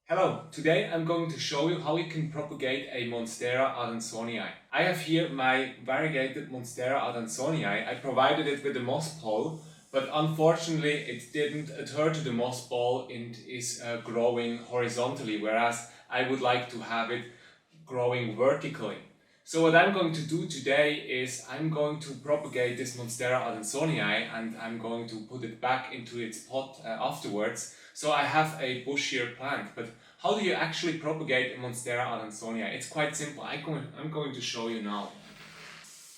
Hello, today I'm going to show you how we can propagate a Monstera Adansonii. I have here my variegated Monstera Adansonii. I provided it with a moss pole, but unfortunately it didn't adhere to the moss pole and is growing horizontally, whereas I would like to have it growing vertically. So what I'm going to do today is I'm going to propagate this Monstera Adansonii and I'm going to put it back into its pot afterwards. So I have a bushier plant, but how do you actually propagate a Monstera Adansonii? It's quite simple. I'm going to show you now.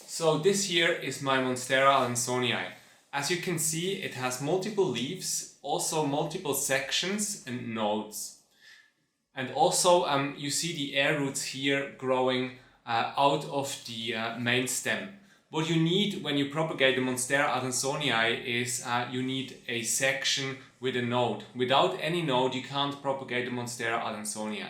So this here is my Monstera Adansonii. As you can see, it has multiple leaves, also multiple sections and nodes. And also you see the air roots here growing out of the main stem. What you need when you propagate the Monstera Adansonii is you need a section with a node. Without any node you can't propagate the Monstera Adansonii.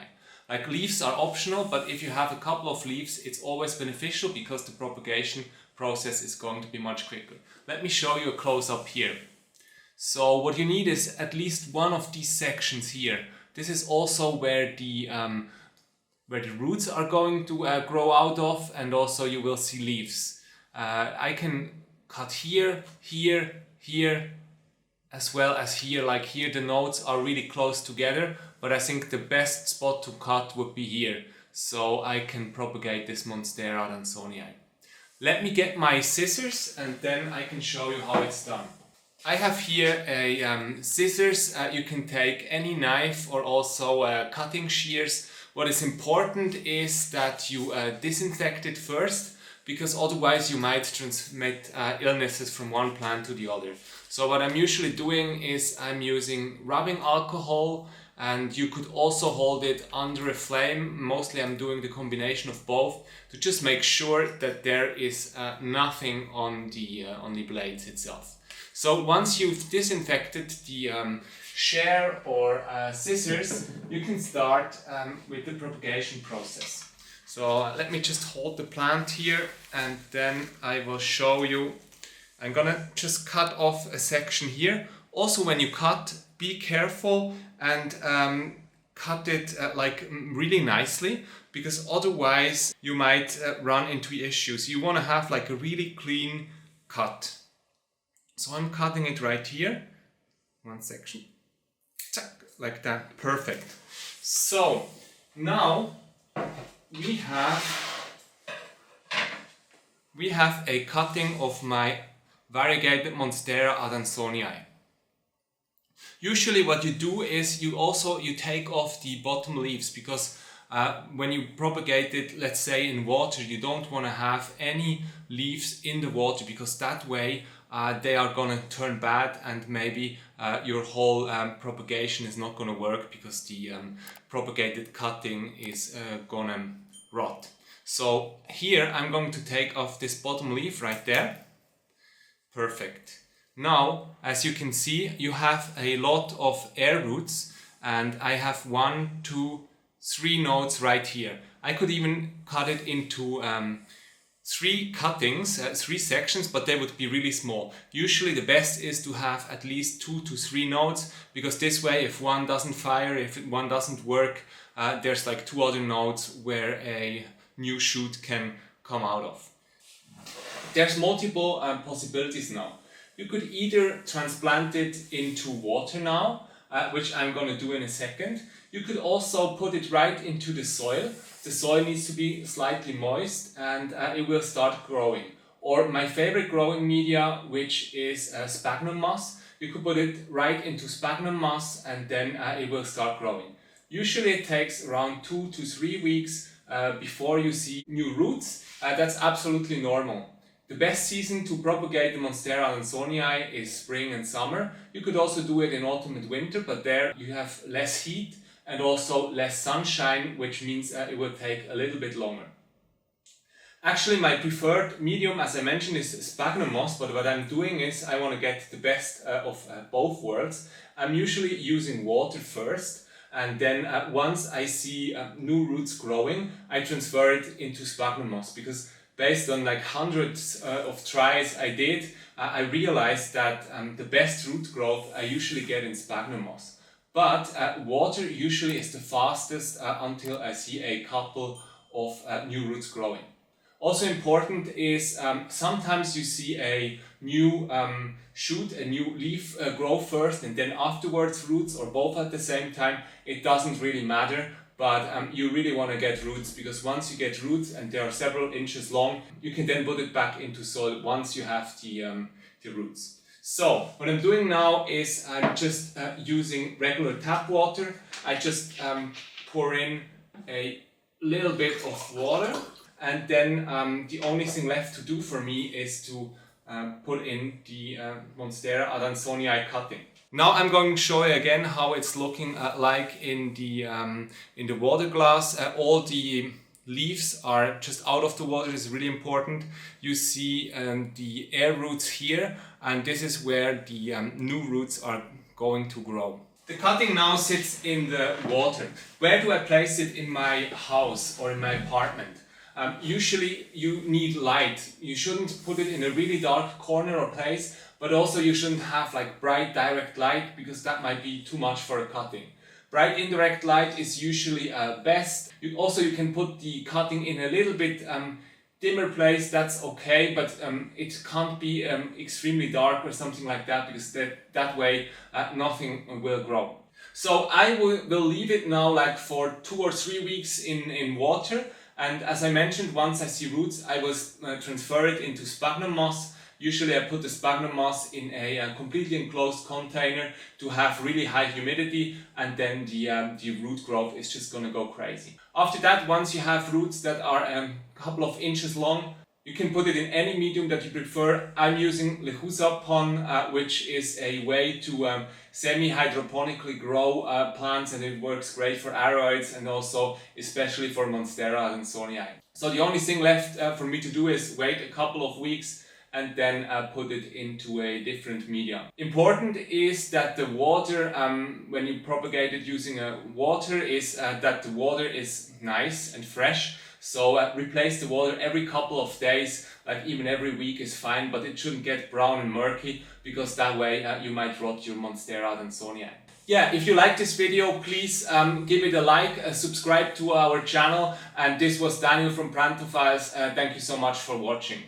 Like, leaves are optional, but if you have a couple of leaves it's always beneficial because the propagation process is going to be much quicker. Let me show you a close-up here. So what you need is at least one of these sections here. This is also where the roots are going to grow out of, and also you will see leaves. I can cut here, here, here, as well as here. Like here the nodes are really close together, but I think the best spot to cut would be here. So I can propagate this Monstera Adansonii. Let me get my scissors and then I can show you how it's done. I have here a scissors. You can take any knife or also cutting shears. What is important is that you disinfect it first, because otherwise you might transmit illnesses from one plant to the other. So what I'm usually doing is I'm using rubbing alcohol, and you could also hold it under a flame. Mostly I'm doing the combination of both to just make sure that there is nothing on the blades itself. So once you've disinfected the shear or scissors, you can start with the propagation process. So let me just hold the plant here and then I will show you. I'm gonna just cut off a section here. Also, when you cut, be careful and cut it like really nicely, because otherwise you might run into issues. You want to have like a really clean cut. So I'm cutting it right here, one section, like that, perfect. So now we have a cutting of my variegated Monstera Adansonii. Usually what you do is you take off the bottom leaves, because when you propagate it, let's say in water, you don't want to have any leaves in the water, because that way they are gonna turn bad and maybe your whole propagation is not gonna work, because the propagated cutting is gonna rot. So here I'm going to take off this bottom leaf right there. Perfect. Now, as you can see, you have a lot of air roots, and I have 1, 2, 3 nodes right here. I could even cut it into 3 cuttings, 3 sections, but they would be really small. Usually the best is to have at least 2 to 3 nodes, because this way if one doesn't fire, if one doesn't work, there's like 2 other nodes where a new shoot can come out of. There's multiple possibilities now. You could either transplant it into water now, which I'm going to do in a second. You could also put it right into the soil. The soil needs to be slightly moist and it will start growing. Or my favorite growing media, which is sphagnum moss. You could put it right into sphagnum moss and then it will start growing. Usually it takes around 2 to 3 weeks before you see new roots. That's absolutely normal. The best season to propagate the Monstera Adansonii is spring and summer. You could also do it in autumn and winter, but there you have less heat and also less sunshine, which means it will take a little bit longer. Actually, my preferred medium, as I mentioned, is sphagnum moss, but what I'm doing is I want to get the best of both worlds. I'm usually using water first, and then once I see new roots growing, I transfer it into sphagnum moss, because based on like hundreds of tries I did, I realized that the best root growth I usually get in sphagnum moss. But water usually is the fastest until I see a couple of new roots growing. Also important is sometimes you see a new shoot, a new leaf grow first and then afterwards roots, or both at the same time. It doesn't really matter, but you really want to get roots, because once you get roots and they are several inches long, you can then put it back into soil once you have the roots. So what I'm doing now is I'm just using regular tap water. I just pour in a little bit of water, and then the only thing left to do for me is to put in the Monstera Adansonii cutting. Now I'm going to show you again how it's looking like in the water glass. All the leaves are just out of the water. This is really important. You see the air roots here, and this is where the new roots are going to grow. The cutting now sits in the water. Where do I place it in my house or in my apartment? Usually you need light. You shouldn't put it in a really dark corner or place, but also you shouldn't have like bright direct light, because that might be too much for a cutting. Bright indirect light is usually best. You can put the cutting in a little bit dimmer place, that's okay, but it can't be extremely dark or something like that, because that way nothing will grow. So I will leave it now like for 2 or 3 weeks in water, and as I mentioned, once I see roots I will transfer it into sphagnum moss. Usually I put the sphagnum moss in a completely enclosed container to have really high humidity, and then the root growth is just gonna go crazy. After that, once you have roots that are a couple of inches long, you can put it in any medium that you prefer. I'm using Lehusapon, which is a way to semi-hydroponically grow plants, and it works great for aroids and also especially for Monstera Adansonii. So the only thing left for me to do is wait a couple of weeks and then put it into a different medium. Important is that the water, when you propagate it using water, is that the water is nice and fresh. So replace the water every couple of days, like even every week is fine, but it shouldn't get brown and murky, because that way you might rot your Monstera Adansonii. Yeah, if you like this video, please give it a like, subscribe to our channel, and this was Daniel from Prantophiles. Thank you so much for watching.